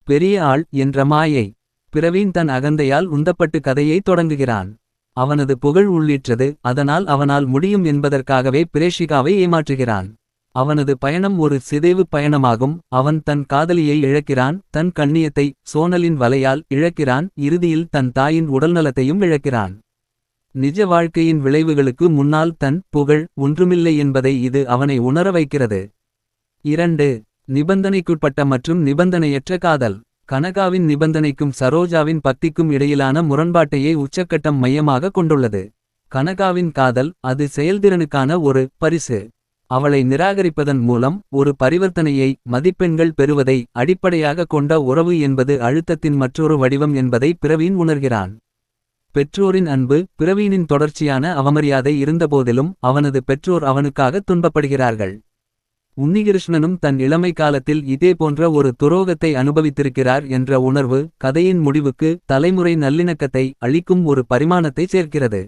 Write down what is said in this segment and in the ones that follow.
பெரிய ஆள் என்ற மாயை. பிரவீன் தன் அகந்தையால் உந்தப்பட்டு கதையை தொடங்குகிறான். அவனது புகழ் உள்ளிற்றது, அதனால் அவனால் முடியும் என்பதற்காகவே பிரேஷிகாவை ஏமாற்றுகிறான். அவனது பயணம் ஒரு சிதைவு பயணமாகும். அவன் தன் காதலியை இழக்கிறான், தன் கண்ணியத்தை சோனலின் வலையால் இழக்கிறான், இறுதியில் தன் தாயின் உடல்நலத்தையும் இழக்கிறான். நிஜ வாழ்க்கையின் விளைவுகளுக்கு முன்னால் தன் புகழ் ஒன்றுமில்லை என்பதை இது அவனை உணர வைக்கிறது. 2. நிபந்தனைக்குட்பட்ட மற்றும் நிபந்தனையற்ற காதல். கனகாவின் நிபந்தனைக்கும் சரோஜாவின் பக்திக்கும் இடையிலான முரண்பாட்டையே உச்சக்கட்டம் மையமாக கொண்டுள்ளது. கனகாவின் காதல் அது செயல்திறனுக்கான ஒரு பரிசு. அவளை நிராகரிப்பதன் மூலம் ஒரு பரிவர்த்தனையை மதிப்பெண்கள் பெறுவதை அடிப்படையாக கொண்ட உறவு என்பது அழுத்தத்தின் மற்றொரு வடிவம் என்பதை பிரவீன் உணர்கிறான். பெற்றோரின் அன்பு பிரவீனின் தொடர்ச்சியான அவமரியாதை இருந்தபோதிலும் அவனது பெற்றோர் அவனுக்காக துன்பப்படுகிறார்கள். உன்னிகிருஷ்ணனும் தன் இளமை காலத்தில் இதே போன்ற ஒரு துரோகத்தை அனுபவித்திருக்கிறார் என்ற உணர்வு கதையின் முடிவுக்கு தலைமுறை நல்லிணக்கத்தை அளிக்கும் ஒரு பரிமாணத்தை சேர்க்கிறது.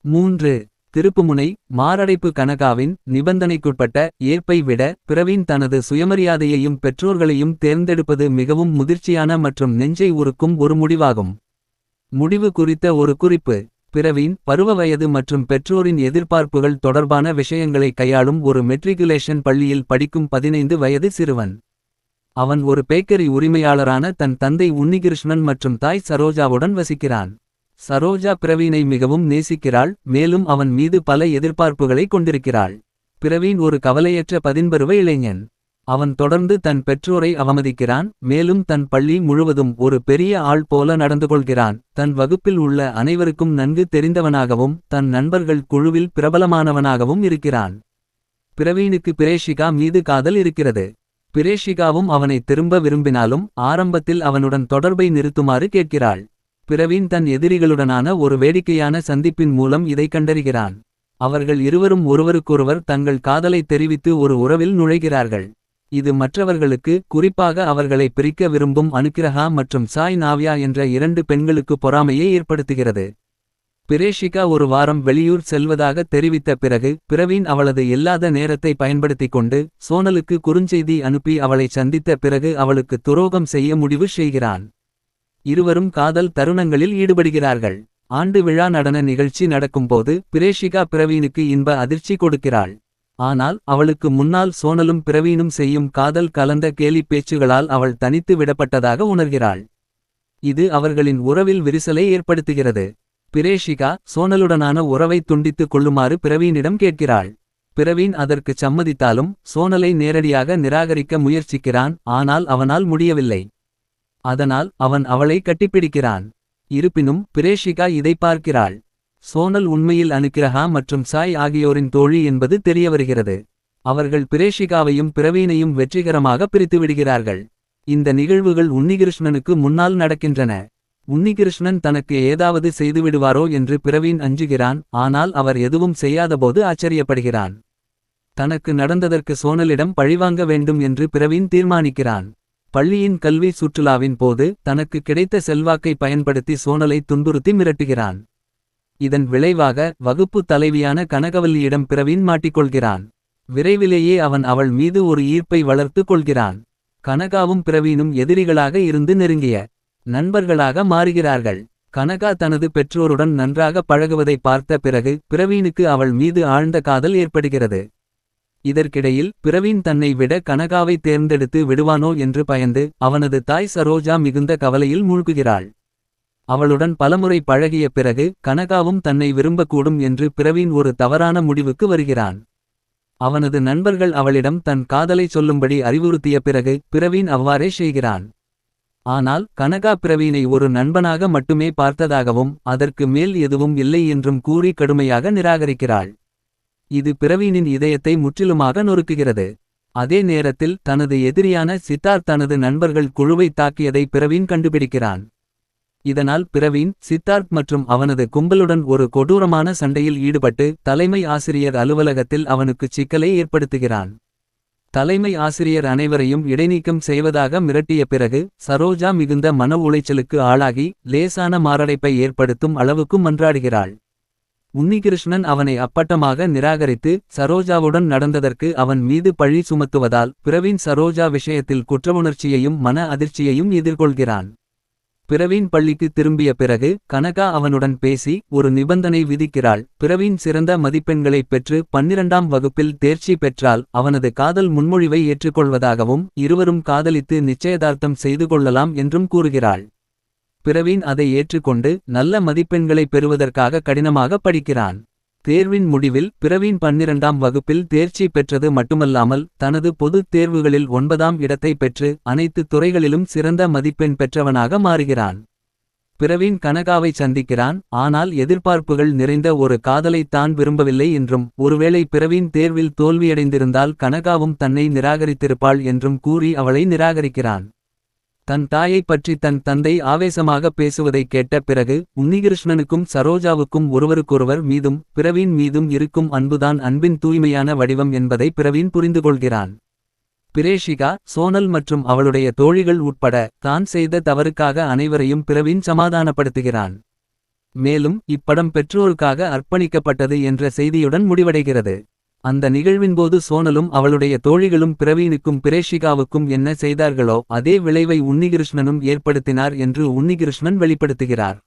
3. திருப்புமுனை மாரடைப்பு. கனகாவின் நிபந்தனைக்குட்பட்ட ஏற்பை விட பிரவீன் தனது சுயமரியாதையையும் பெற்றோர்களையும் தேர்ந்தெடுப்பது மிகவும் முதிர்ச்சியான மற்றும் நெஞ்சை உருக்கும் ஒரு முடிவாகும். முடிவு குறித்த ஒரு குறிப்பு. பிரவீன் பருவ வயது மற்றும் பெற்றோரின் எதிர்பார்ப்புகள் தொடர்பான விஷயங்களை கையாளும் ஒரு மெட்ரிகுலேஷன் பள்ளியில் படிக்கும் 15 வயது சிறுவன். அவன் ஒரு பேக்கரி உரிமையாளரான தன் தந்தை உன்னிகிருஷ்ணன் மற்றும் தாய் சரோஜாவுடன் வசிக்கிறான். சரோஜா பிரவீனை மிகவும் நேசிக்கிறாள், மேலும் அவன் மீது பல எதிர்பார்ப்புகளை கொண்டிருக்கிறாள். பிரவீன் ஒரு கவலையற்ற 15 இளைஞன். அவன் தொடர்ந்து தன் பெற்றோரை அவமதிக்கிறான், மேலும் தன் பள்ளி முழுவதும் ஒரு பெரிய ஆள் போல நடந்து கொள்கிறான். தன் வகுப்பில் உள்ள அனைவருக்கும் நன்கு தெரிந்தவனாகவும் தன் நண்பர்கள் குழுவில் பிரபலமானவனாகவும் இருக்கிறான். பிரவீனுக்கு பிரேஷிகா மீது காதல் இருக்கிறது. பிரேஷிகாவும் அவனை திரும்ப விரும்பினாலும் ஆரம்பத்தில் அவனுடன் தொடர்பை நிறுத்துமாறு கேட்கிறாள். பிரவீன் தன் எதிரிகளுடனான ஒரு வேடிக்கையான சந்திப்பின் மூலம் இதை கண்டறிகிறான். அவர்கள் இருவரும் ஒருவருக்கொருவர் தங்கள் காதலை தெரிவித்து ஒரு உறவில் நுழைகிறார்கள். இது மற்றவர்களுக்கு, குறிப்பாக அவர்களை பிரிக்க விரும்பும் அனுக்கிரகா மற்றும் சாய் நாவ்யா என்ற 2 பெண்களுக்கு பொறாமையை ஏற்படுத்துகிறது. பிரேஷிகா ஒரு வாரம் வெளியூர் செல்வதாக தெரிவித்த பிறகு பிரவீன் அவளது இல்லாத நேரத்தை பயன்படுத்திக் கொண்டு சோனலுக்கு குறுஞ்செய்தி அனுப்பி அவளை சந்தித்த பிறகு அவளுக்கு துரோகம் செய்ய முடிவு செய்கிறான். இருவரும் காதல் தருணங்களில் ஈடுபடுகிறார்கள். ஆண்டு விழா நடன நிகழ்ச்சி நடக்கும்போது பிரேஷிகா பிரவீனுக்கு இன்ப அதிர்ச்சி கொடுக்கிறாள். ஆனால் அவளுக்கு முன்னால் சோனலும் பிரவீனும் செய்யும் காதல் கலந்த கேலி பேச்சுகளால் அவள் தனித்து விடப்பட்டதாக உணர்கிறாள். இது அவர்களின் உறவில் விரிசலை ஏற்படுத்துகிறது. பிரேஷிகா சோனலுடனான உறவை துண்டித்துக் கொள்ளுமாறு பிரவீனிடம் கேட்கிறாள். பிரவீன் அதற்கு சம்மதித்தாலும் சோனலை நேரடியாக நிராகரிக்க முயற்சிக்கிறான், ஆனால் அவனால் முடியவில்லை. அதனால் அவன் அவளை கட்டிப்பிடிக்கிறான். இருப்பினும் பிரேஷிகா இதை பார்க்கிறாள். சோனல் உண்மையில் அனுக்கிரகா மற்றும் சாய் ஆகியோரின் தோழி என்பது தெரியவருகிறது. அவர்கள் பிரேஷிகாவையும் பிரவீனையும் வெற்றிகரமாக பிரித்துவிடுகிறார்கள். இந்த நிகழ்வுகள் உன்னிகிருஷ்ணனுக்கு முன்னால் நடக்கின்றன. உன்னிகிருஷ்ணன் தனக்கு ஏதாவது செய்துவிடுவாரோ என்று பிரவீன் அஞ்சுகிறான், ஆனால் அவர் எதுவும் செய்யாதபோது ஆச்சரியப்படுகிறான். தனக்கு நடந்ததற்கு சோனலிடம் பழிவாங்க வேண்டும் என்று பிரவீன் தீர்மானிக்கிறான். பள்ளியின் கல்வி சுற்றுலாவின் போது தனக்கு கிடைத்த செல்வாக்கை பயன்படுத்தி சோனலை துன்புறுத்தி மிரட்டுகிறான். இதன் விளைவாக வகுப்பு தலைவியான கனகவல்லியிடம் பிரவீன் மாட்டிக்கொள்கிறான். விரைவிலேயே அவன் அவள் மீது ஒரு ஈர்ப்பை வளர்த்து கொள்கிறான். கனகாவும் பிரவீனும் எதிரிகளாக இருந்து நெருங்கிய நண்பர்களாக மாறுகிறார்கள். கனகா தனது பெற்றோருடன் நன்றாக பழகுவதை பார்த்த பிறகு பிரவீனுக்கு அவள் மீது ஆழ்ந்த காதல் ஏற்படுகிறது. இதற்கிடையில் பிரவீன் தன்னை விட கனகாவை தேர்ந்தெடுத்து விடுவானோ என்று பயந்து அவனது தாய் சரோஜா மிகுந்த கவலையில் மூழ்குகிறாள். அவளுடன் பலமுறை பழகிய பிறகு கனகாவும் தன்னை விரும்பக்கூடும் என்று பிரவீன் ஒரு தவறான முடிவுக்கு வருகிறான். அவனது நண்பர்கள் அவளிடம் தன் காதலை சொல்லும்படி அறிவுறுத்திய பிறகு பிரவீன் அவ்வாறே செய்கிறான். ஆனால் கனகா பிரவீனை ஒரு நண்பனாக மட்டுமே பார்த்ததாகவும் அதற்கு மேல் எதுவும் இல்லை என்றும் கூறி கடுமையாக நிராகரிக்கிறாள். இது பிரவீனின் இதயத்தை முற்றிலுமாக நொறுக்குகிறது. அதே நேரத்தில் தனது எதிரியான சித்தார்த் தனது நண்பர்கள் குழுவை தாக்கியதை பிரவீன் கண்டுபிடிக்கிறான். இதனால் பிரவீன் சித்தார்த் மற்றும் அவனது கும்பலுடன் ஒரு கொடூரமான சண்டையில் ஈடுபட்டு தலைமை ஆசிரியர் அலுவலகத்தில் அவனுக்கு சிக்கலை ஏற்படுத்துகிறான். தலைமை ஆசிரியர் அனைவரையும் இடைநீக்கம் செய்வதாக மிரட்டிய பிறகு சரோஜா மிகுந்த மன உளைச்சலுக்கு ஆளாகி லேசான மாரடைப்பை ஏற்படுத்தும் அளவுக்கு மன்றாடுகிறாள். உன்னிகிருஷ்ணன் அவனை அப்பட்டமாக நிராகரித்து சரோஜாவுடன் நடந்ததற்கு அவன் மீது பழி சுமத்துவதால் பிரவீன் சரோஜா விஷயத்தில் குற்றவுணர்ச்சியையும் மன அதிர்ச்சியையும் எதிர்கொள்கிறான். பிரவீன் பள்ளிக்கு திரும்பிய பிறகு கனகா அவனுடன் பேசி ஒரு நிபந்தனை விதிக்கிறாள். பிரவீன் சிறந்த மதிப்பெண்களைப் பெற்று 12ஆம் வகுப்பில் தேர்ச்சி பெற்றால் அவனது காதல் முன்மொழிவை ஏற்றுக்கொள்வதாகவும் இருவரும் காதலித்து நிச்சயதார்த்தம் செய்து கொள்ளலாம் என்றும் கூறுகிறாள். பிரவீன் அதை ஏற்றுக்கொண்டு நல்ல மதிப்பெண்களை பெறுவதற்காக கடினமாக படிக்கிறான். தேர்வின் முடிவில் பிரவீன் 12ஆம் வகுப்பில் தேர்ச்சி பெற்றது மட்டுமல்லாமல் தனது பொதுத் தேர்வுகளில் 9ஆம் இடத்தை பெற்று அனைத்து துறைகளிலும் சிறந்த மதிப்பெண் பெற்றவனாக மாறுகிறான். பிரவீன் கனகாவை சந்திக்கிறான். ஆனால் எதிர்பார்ப்புகள் நிறைந்த ஒரு காதலை தான் விரும்பவில்லை என்றும் ஒருவேளை பிரவீன் தேர்வில் தோல்வியடைந்திருந்தால் கனகாவும் தன்னை நிராகரித்திருப்பாள் என்றும் கூறி அவளை நிராகரிக்கிறான். தன் தாயைப் பற்றி தன் தந்தை ஆவேசமாக பேசுவதைக் கேட்ட பிறகு உன்னிகிருஷ்ணனுக்கும் சரோஜாவுக்கும் ஒருவருக்கொருவர் மீதும் பிரவீன் மீதும் இருக்கும் அன்புதான் அன்பின் தூய்மையான வடிவம் என்பதை பிரவீன் புரிந்துகொள்கிறான். பிரேஷிகா, சோனல் மற்றும் அவளுடைய தோழிகள் உட்பட தான் செய்த தவறுக்காக அனைவரையும் பிரவீன் சமாதானப்படுத்துகிறான். மேலும் இப்படம் பெற்றோருக்காக அர்ப்பணிக்கப்பட்டது என்ற செய்தியுடன் முடிவடைகிறது. அந்த நிகழ்வின்போது சோனலும் அவளுடைய தோழிகளும் பிரவீனுக்கும் பிரேஷிகாவுக்கும் என்ன செய்தார்களோ அதே விளைவை உன்னிகிருஷ்ணனும் ஏற்படுத்தினார் என்று உன்னிகிருஷ்ணன் வெளிப்படுத்துகிறார்.